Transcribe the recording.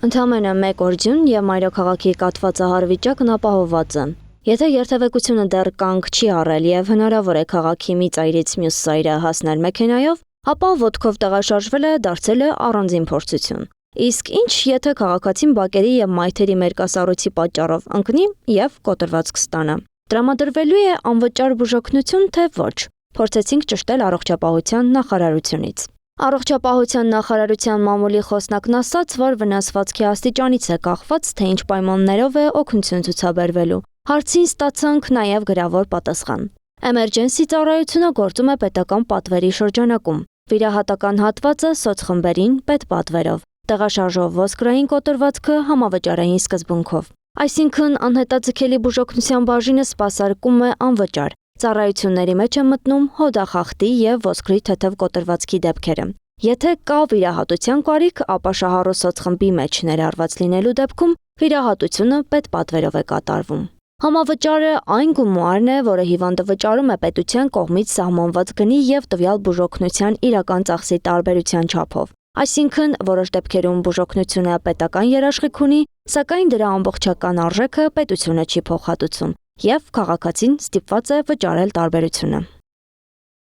Ընդամենը 1 օր ձյուն եւ մայրաքաղաքի կաթվածահար վիճակն ապահովված է։ Եթե երթևեկությունը դեռ կանգ չի առել եւ հնարավոր է քաղաքի մի ծայրից մյուս ծայրը հասնել մեքենայով, ապա ոտքով տեղաշարժվելը դարձել է առանձին փորձություն։ Իսկ ինչ եթե քաղաքացին բակերի եւ մայթերի մերկասառույցի պատճառով ընկնի եւ կոտրված կստանա։ Տրամադրվելու է անվճար բուժօգնություն, թե ոչ։ Փորձեցինք ճշտել առողջապահության նախարարությունից։ Առողջապահության նախարարության մամուլի խոսնակն ասաց, որ վնասվածքի աստիճանից է կախված, թե ինչ պայմաններով է օգնություն ցուցաբերվելու։ Հարցին ստացանք նաև գրավոր պատասխան։ Էմերջենսի ծառայությունը գործում է պետական պատվերի շրջանակում։ Վիրահատական հատվածը սոցխմբերին պետպատվերով։ Տեղաշարժով ոսկրային կոտրվածքը համավճարային սկզբունքով։ Այսինքն անհետաձգելի բուժօգնության բաժինը սպասարկում է անվճար։ Ծառայությունների մեջ է մտնում հոդախախտի եւ ոսկրի թեթև կոտրվածքի դեպքերը։ Եթե կա վիրահատության կարիք, ապա շահառու սոցխմբի մեջ ներառված լինելու դեպքում վիրահատությունը պետպատվերով է կատարվում։ Համավճարը այն գումարն է, որը հիվանդը վճարում է պետության կողմից սահմանված գնի եւ տվյալ բուժօգնության իրական ծախսի տարբերության չափով։ Այսինքն, որոշ դեպքերում բուժօգնությունը պետական երաշխիք ունի, սակայն դրա ամբողջական արժեքը պետությունը չի փոխհատուցում, եւ քաղաքացին ստիպված է վճարել տարբերությունը։